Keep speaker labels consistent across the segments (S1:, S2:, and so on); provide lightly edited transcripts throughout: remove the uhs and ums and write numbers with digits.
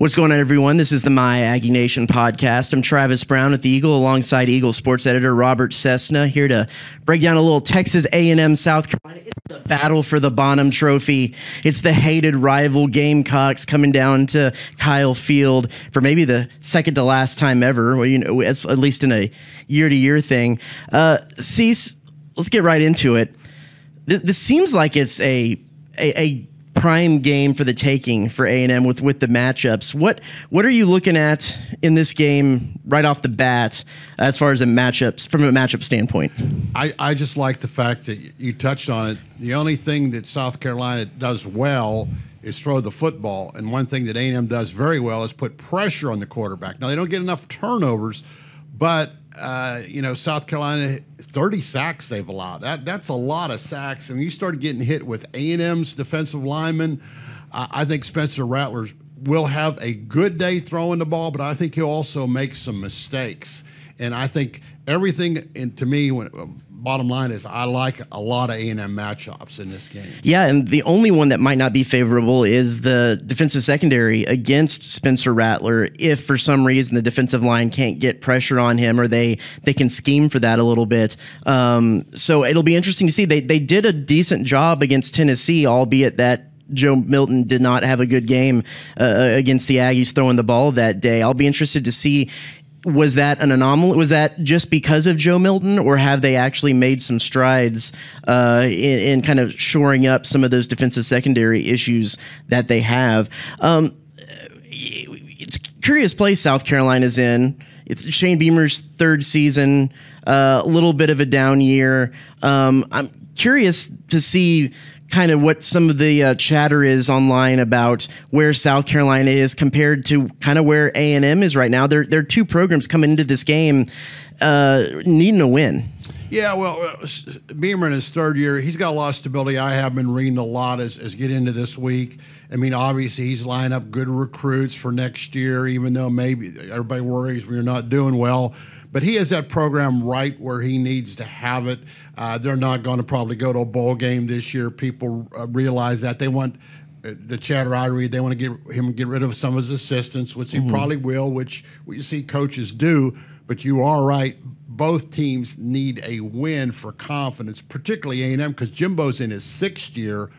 S1: What's going on, everyone? This is the My Aggie Nation Podcast. I'm Travis Brown at the Eagle alongside Eagle sports editor Robert Cessna, here to break down a little Texas A&M South Carolina. It's the battle for the Bonham Trophy. It's the hated rival Gamecocks coming down to Kyle Field for maybe the second to last time ever, well, at least in a year-to-year thing. Cease, let's get right into it. This seems like it's a prime game for the taking for A&M with the matchups. What are you looking at in this game right off the bat as far as from a matchup standpoint?
S2: I just like the fact that you touched on it. The only thing that South Carolina does well is throw the football, and one thing that A&M does very well is put pressure on the quarterback. Now, they don't get enough turnovers, but South Carolina, 30 sacks they've allowed. That's a lot of sacks. And you start getting hit with A&M's defensive linemen. I think Spencer Rattler will have a good day throwing the ball, but I think he'll also make some mistakes. And I think everything, to me, bottom line is I like a lot of A&M matchups in this game.
S1: Yeah, and the only one that might not be favorable is the defensive secondary against Spencer Rattler. If for some reason the defensive line can't get pressure on him, or they can scheme for that a little bit. So it'll be interesting to see. They did a decent job against Tennessee, albeit that Joe Milton did not have a good game against the Aggies throwing the ball that day. I'll be interested to see, was that an anomaly? Was that just because of Joe Milton, or have they actually made some strides in kind of shoring up some of those defensive secondary issues that they have? It's a curious place South Carolina's in. It's Shane Beamer's third season, a little bit of a down year. I'm curious to see kind of what some of the chatter is online about where South Carolina is compared to kind of where A&M is right now. There are two programs coming into this game needing a win.
S2: Yeah, well, Beamer in his third year, he's got a lot of stability. I have been reading a lot as get into this week. I mean, obviously, he's lined up good recruits for next year, even though maybe everybody worries we're not doing well. But he has that program right where he needs to have it. They're not going to probably go to a bowl game this year. People realize that. They want the chatter I read. They want to get rid of some of his assistants, which he probably will, which we see coaches do. But you are right. Both teams need a win for confidence, particularly A&M, because Jimbo's in his sixth year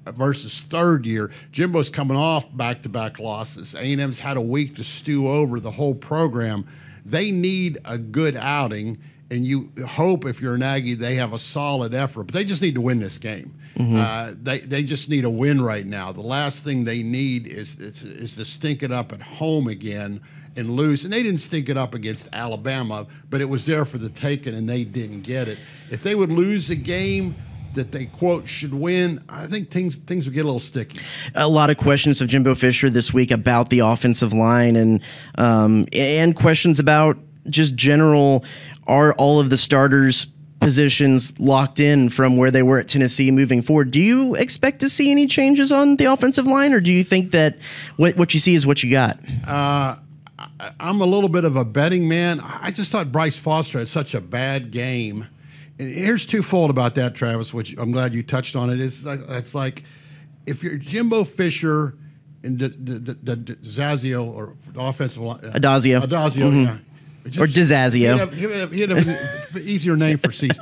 S2: versus third year. Jimbo's coming off back-to-back losses. A&M's had a week to stew over the whole program. They need a good outing, and you hope if you're an Aggie they have a solid effort. But they just need to win this game. They just need a win right now. The last thing they need is to stink it up at home again and lose. And they didn't stink it up against Alabama, but it was there for the taking, and they didn't get it. If they would lose a game that they, quote, should win, I think things would get a little sticky.
S1: A lot of questions of Jimbo Fisher this week about the offensive line, and questions about just general, are all of the starters' positions locked in from where they were at Tennessee moving forward? Do you expect to see any changes on the offensive line, or do you think that what you see is what you got?
S2: I'm a little bit of a betting man. I just thought Bryce Foster had such a bad game. And here's twofold about that, Travis, which I'm glad you touched on it. It's like if you're Jimbo Fisher and the Zazio, or the offensive line.
S1: Adazio,
S2: yeah.
S1: Or Dizazio.
S2: He had an easier name for Cease.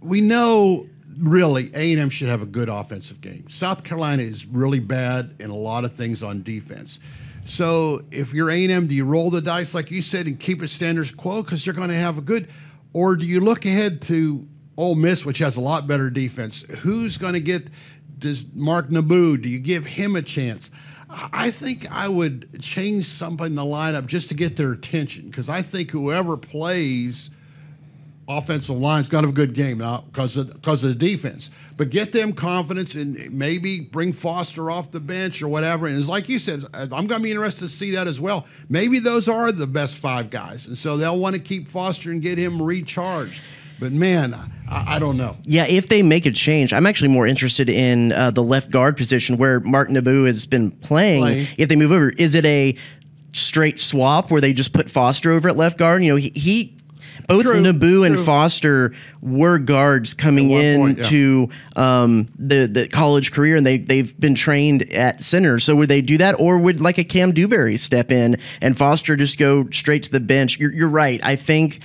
S2: We know, really, A&M should have a good offensive game. South Carolina is really bad in a lot of things on defense. So if you're A&M, do you roll the dice, like you said, and keep it status quo because you're going to have a good – or do you look ahead to Ole Miss, which has a lot better defense? Who's going to get – does Mark Naboo, do you give him a chance? I think I would change somebody in the lineup just to get their attention, because I think whoever plays offensive line is going to have a good game now because of the defense. But get them confidence and maybe bring Foster off the bench or whatever. And it's like you said, I'm going to be interested to see that as well. Maybe those are the best five guys, and so they'll want to keep Foster and get him recharged. But, man, I don't know.
S1: Yeah, if they make a change, I'm actually more interested in the left guard position where Mark Naboo has been playing. If they move over, is it a straight swap where they just put Foster over at left guard? You know, he both Naboo and Foster were guards coming into the college career, and they've been trained at center. So would they do that, or would like a Cam Dewberry step in and Foster just go straight to the bench? You're right. I think,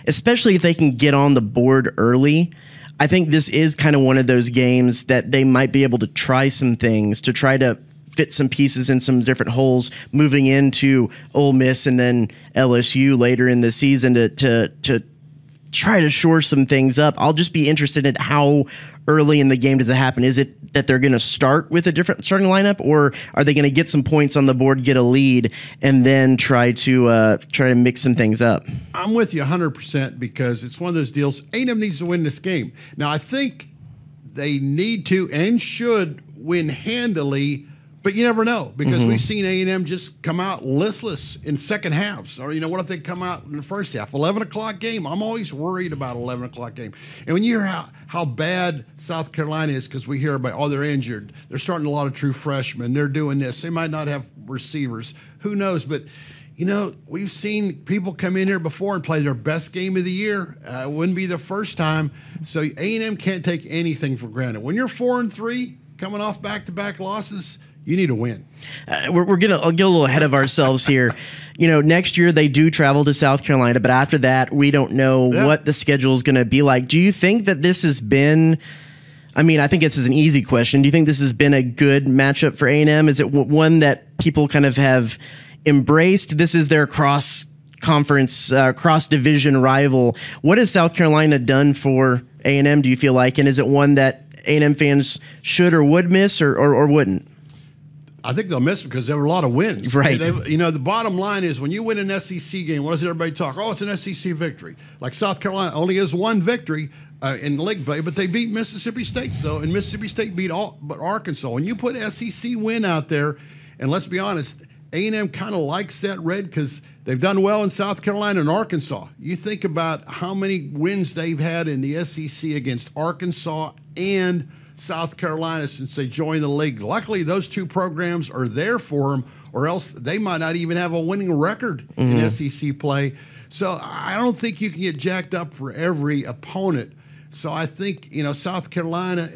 S1: especially if they can get on the board early, I think this is kind of one of those games that they might be able to try some things to try to fit some pieces in some different holes moving into Ole Miss and then LSU later in the season to try to shore some things up. I'll just be interested in how early in the game does it happen. Is it that they're going to start with a different starting lineup, or are they going to get some points on the board, get a lead, and then try to mix some things up?
S2: I'm with you 100% because it's one of those deals. A&M needs to win this game. Now, I think they need to and should win handily, but you never know because we've seen A&M just come out listless in second halves. Or, what if they come out in the first half? 11 o'clock game. I'm always worried about 11 o'clock game. And when you hear how bad South Carolina is, because we hear about, they're injured. They're starting a lot of true freshmen. They're doing this. They might not have receivers. Who knows? But, we've seen people come in here before and play their best game of the year. It wouldn't be the first time. So A&M can't take anything for granted. When you're 4-3, coming off back-to-back losses, you need to win.
S1: We're going to get a little ahead of ourselves here. Next year they do travel to South Carolina, but after that, we don't know what the schedule is going to be like. Do you think that this has been, I think this is an easy question. Do you think this has been a good matchup for A&M? Is it one that people kind of have embraced? This is their cross-conference, cross-division rival. What has South Carolina done for A&M, do you feel like? And is it one that A&M fans should or would miss or wouldn't?
S2: I think they'll miss because there were a lot of wins.
S1: Right.
S2: The bottom line is when you win an SEC game, what does everybody talk? Oh, it's an SEC victory. Like South Carolina only has one victory in league play, but they beat Mississippi State. And Mississippi State beat Arkansas. When you put SEC win out there, and let's be honest, A&M kind of likes that red because they've done well in South Carolina and Arkansas. You think about how many wins they've had in the SEC against Arkansas and South Carolina since they joined the league. Luckily, those two programs are there for them, or else they might not even have a winning record in SEC play. So I don't think you can get jacked up for every opponent. So I think, South Carolina,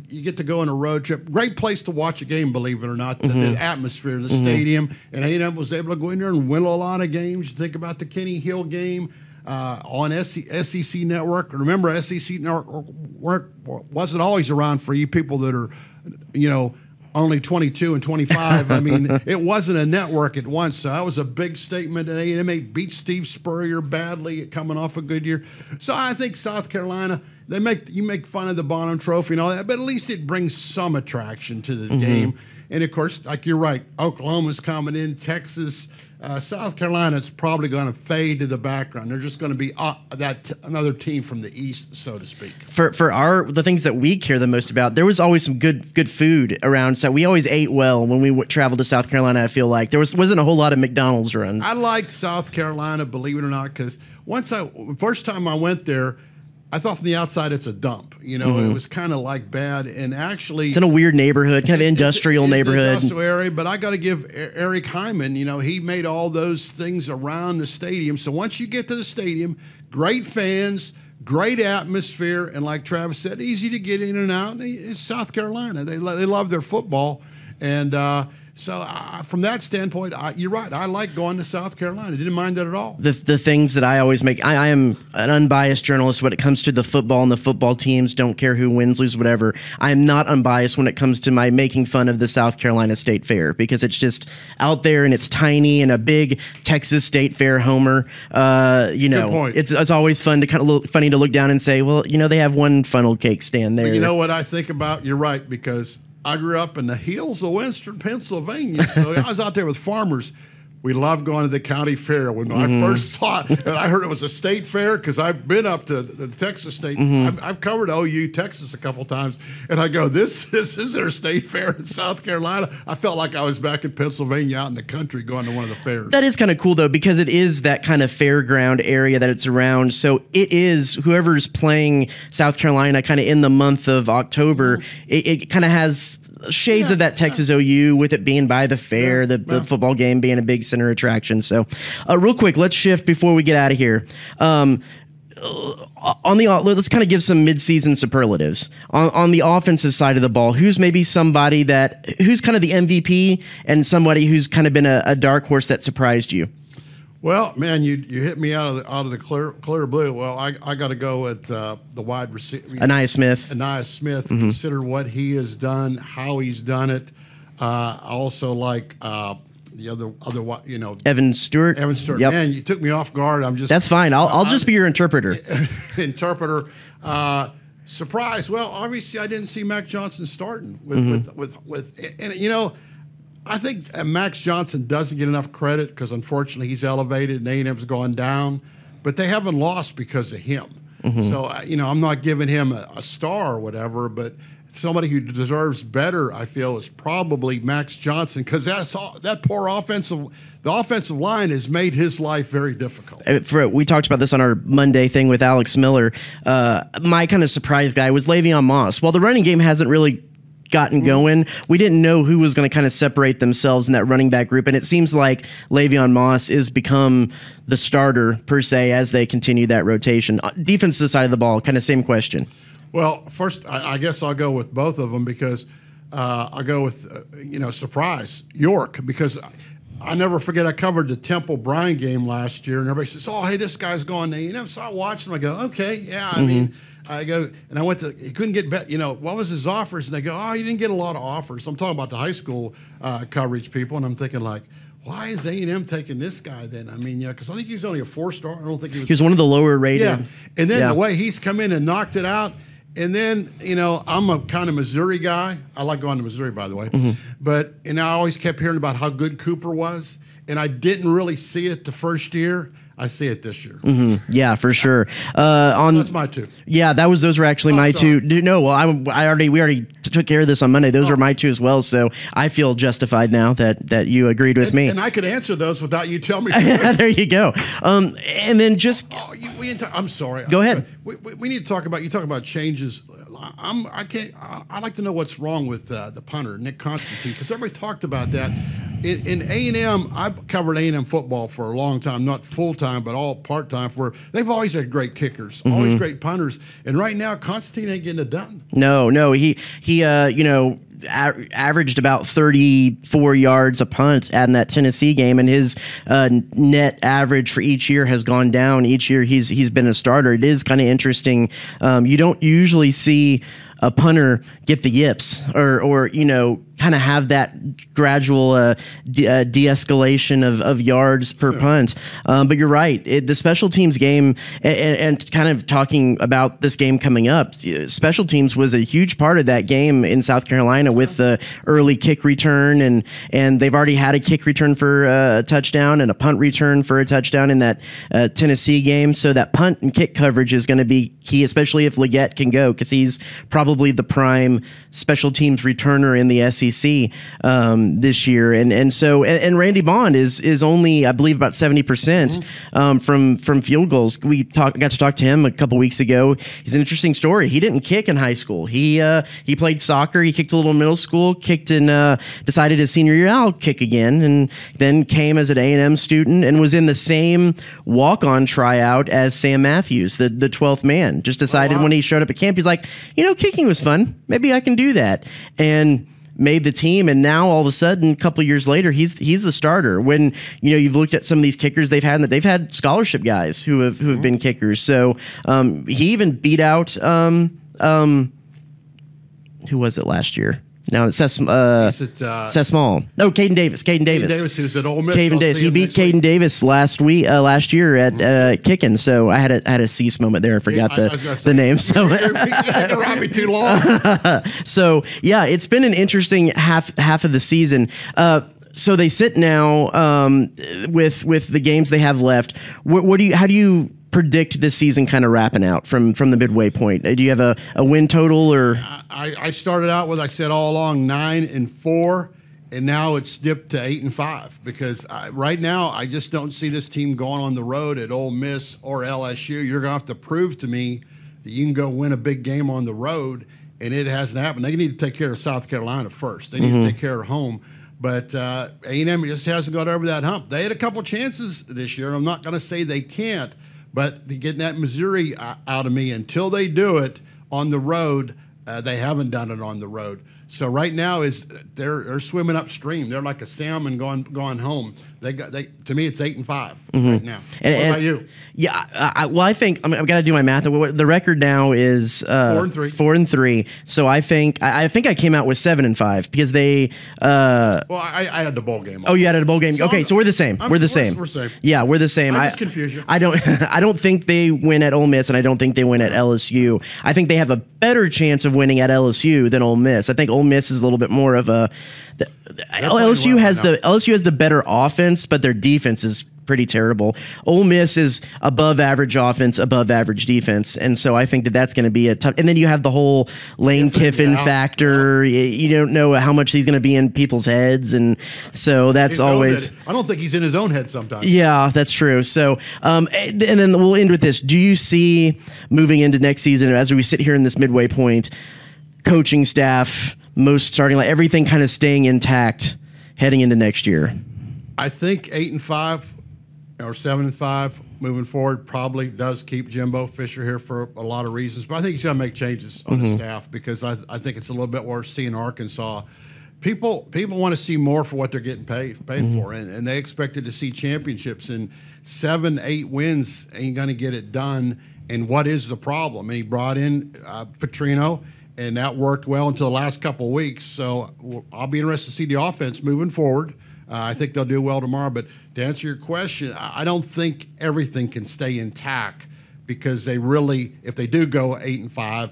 S2: you get to go on a road trip. Great place to watch a game, believe it or not, the atmosphere, the stadium. And A&M was able to go in there and win a lot of games. You think about the Kenny Hill game. On SEC Network. Remember, SEC Network wasn't always around for you people that are, only 22 and 25. It wasn't a network at once. So that was a big statement. And A&M beat Steve Spurrier badly coming off a good year. So I think South Carolina, you make fun of the Bonham Trophy and all that, but at least it brings some attraction to the game. And of course, like you're right, Oklahoma's coming in, Texas. South Carolina's probably going to fade to the background. They're just going to be another team from the East, so to speak. For the things that we care the most about, there was always some good food around. So we always ate well when we traveled to South Carolina. I feel like there wasn't a whole lot of McDonald's runs. I liked South Carolina, believe it or not, because first time I went there, I thought from the outside it's a dump. It was kind of like bad, and actually
S1: it's in a weird neighborhood, kind of industrial neighborhood,
S2: industrial area. But I got to give Eric Hyman, he made all those things around the stadium. So once you get to the stadium, great fans, great atmosphere, and like Travis said, easy to get in and out. It's South Carolina; they love their football, and so from that standpoint, you're right. I like going to South Carolina. Didn't mind that at all. The things that I always make, I am an unbiased journalist when it comes to the football and the football teams. Don't care who wins, lose, whatever. I am not unbiased when it comes to my making fun of the South Carolina State Fair because it's just out there and it's tiny and a big Texas State Fair homer. Good point. It's always fun to funny to look down and say, well, they have one funnel cake stand there. But you know what I think about? You're right, because I grew up in the hills of Western Pennsylvania, so I was out there with farmers. We loved going to the county fair. When I first saw it, and I heard it was a state fair, because I've been up to the Texas State. I've covered OU, Texas a couple times, and I go, this is their state fair in South Carolina. I felt like I was back in Pennsylvania out in the country going to one of the fairs. That is kind of cool, though, because it is that kind of fairground area that it's around. So it is whoever's playing South Carolina kind of in the month of October, it kind of has shades of that Texas OU with it being by the fair, the football game being a big center attraction. So real quick, let's shift before we get out of here.
S1: let's kind of give some midseason superlatives on the offensive side of the ball. Who's maybe somebody who's kind of the MVP and somebody who's kind of been a dark horse that surprised you?
S2: Well, man, you hit me out of the clear blue. Well, I got to go with the wide receiver,
S1: Anaya Smith.
S2: Mm-hmm. Consider what he has done, how he's done it. I also like the other,
S1: Evan Stewart.
S2: Yep. Man, you took me off guard.
S1: That's fine. I'll just be your interpreter.
S2: Interpreter. Surprise. Well, obviously, I didn't see Max Johnson starting with I think Max Johnson doesn't get enough credit because, unfortunately, he's elevated and A&M's gone down. But they haven't lost because of him. Mm-hmm. So, I'm not giving him a star or whatever, but somebody who deserves better, I feel, is probably Max Johnson because that poor offensive line has made his life very difficult.
S1: We talked about this on our Monday thing with Alex Miller. My kind of surprise guy was Le'Veon Moss. While the running game hasn't really gotten going, we didn't know who was going to kind of separate themselves in that running back group, and it seems like Le'Veon Moss has become the starter per se as they continue that rotation. Defensive side of the ball, kind of same question.
S2: Well, first, I guess I'll go with both of them because I'll go with surprise York, because I never forget I covered the Temple Bryan game last year, and everybody says, "Oh, hey, this guy's going to," so I watched him. I go, "Okay, yeah." I mean, I go, and I went to, he couldn't get bet. What was his offers? And they go, "Oh, he didn't get a lot of offers." I'm talking about the high school coverage people, and I'm thinking like, why is A&M taking this guy then? I mean, because I think he was only a 4-star. I don't think he was
S1: one of the lower rated.
S2: Yeah, and then the way he's come in and knocked it out. And then, I'm a kind of Missouri guy. I like going to Missouri, by the way. Mm-hmm. But I always kept hearing about how good Cooper was. And I didn't really see it the first year. I see it this year.
S1: Mm-hmm. Yeah, for sure.
S2: That's my two.
S1: Yeah, those were actually my two. No, well, we already took care of this on Monday. Those are my two as well. So I feel justified now that you agreed with me.
S2: And I could answer those without you telling me.
S1: There you go. And then just.
S2: We didn't. I'm sorry.
S1: Go ahead.
S2: We need to talk about. You talk about changes. I'd like to know what's wrong with the punter, Nick Constantine, because everybody talked about that. In A&M, I've covered A&M football for a long time, not full-time, but all part-time, where they've always had great kickers, always great punters. And right now, Constantine ain't getting it done.
S1: No. He averaged about 34 yards a punt in that Tennessee game, and his net average for each year has gone down. Each year he's been a starter. It is kind of interesting. You don't usually see a punter get the yips or kind of have that gradual de-escalation of yards per punt. But you're right. The special teams game, and kind of talking about this game coming up, special teams was a huge part of that game in South Carolina with the early kick return, and they've already had a kick return for a touchdown and a punt return for a touchdown in that Tennessee game. So that punt and kick coverage is going to be key, especially if Leggett can go, because he's probably the prime special teams returner in the SEC this year, and Randy Bond is only, I believe, about 70% from field goals. We got to talk to him a couple weeks ago. He's an interesting story. He didn't kick in high school. He played soccer. He kicked a little in middle school. Kicked and decided his senior year I'll kick again, and then came as an A&M student and was in the same walk-on tryout as Sam Matthews, the 12th man. Just decided when he showed up at camp, he's like, kicking was fun. Maybe I can do that. And made the team, and now all of a sudden, a couple of years later, he's the starter. When you've looked at some of these kickers they've had scholarship guys who have been kickers. So he even beat out who was it last year? Now it's Seth Small. No, Caden Davis. Caden Davis,
S2: who's at Ole Miss.
S1: Caden Davis. He beat Caden Davis last year at kicking. So I had a cease moment there. I forgot the name. So
S2: you robbed me too long.
S1: So yeah, it's been an interesting half of the season. So they sit now with the games they have left. How do you predict this season kind of wrapping out from the midway point? Do you have a win total or?
S2: I started out with, I said all along 9-4, and now it's dipped to 8-5 because right now I just don't see this team going on the road at Ole Miss or LSU. You're going to have to prove to me that you can go win a big game on the road, and it hasn't happened. They need to take care of South Carolina first. They need to take care of home. But A&M just hasn't got over that hump. They had a couple chances this year, and I'm not going to say they can't, But getting that Missouri out of me, until they do it on the road, they haven't done it on the road. So right now they're swimming upstream. They're like a salmon going home. To me it's 8-5 right now. What about you?
S1: Yeah, I think I've got to do my math. The record now is
S2: 4-3.
S1: 4-3. So I think I came out with 7-5 because they.
S2: Well, I had the bowl game.
S1: Oh, you added a bowl game.
S2: So
S1: okay, so we're the same. We're the same.
S2: We're same.
S1: Yeah, we're the same.
S2: I just confuse you.
S1: I don't think they win at Ole Miss, and I don't think they win at LSU. I think they have a better chance of winning at LSU than Ole Miss. I think Ole Miss is a little bit more of a. LSU has the better offense, but their defense is pretty terrible. Ole Miss is above average offense, above average defense, and so I think that's going to be a tough. And then you have the whole Lane Kiffin factor. Yeah. You don't know how much he's going to be in people's heads, and so that's always.
S2: I don't think he's in his own head sometimes.
S1: Yeah, that's true. So, and then we'll end with this. Do you see moving into next season as we sit here in this midway point, coaching staff, most starting, like everything kind of staying intact heading into next year?
S2: I think 8-5 or 7-5 moving forward probably does keep Jimbo Fisher here for a lot of reasons. But I think he's going to make changes on the staff because I think it's a little bit worse seeing Arkansas. People want to see more for what they're getting paid for, and they expected to see championships, and 7-8 wins ain't going to get it done. And what is the problem? And he brought in Petrino, and that worked well until the last couple of weeks. So I'll be interested to see the offense moving forward. I think they'll do well tomorrow. But to answer your question, I don't think everything can stay intact because they really, if they do go 8-5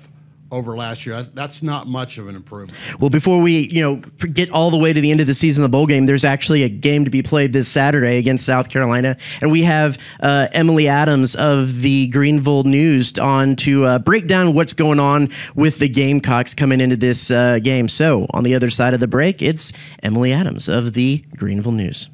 S2: over last year, that's not much of an improvement.
S1: Well, before we get all the way to the end of the season, the bowl game, there's actually a game to be played this Saturday against South Carolina, and we have Emily Adams of the Greenville News on to break down what's going on with the Gamecocks coming into this game. So on the other side of the break, it's Emily Adams of the Greenville News.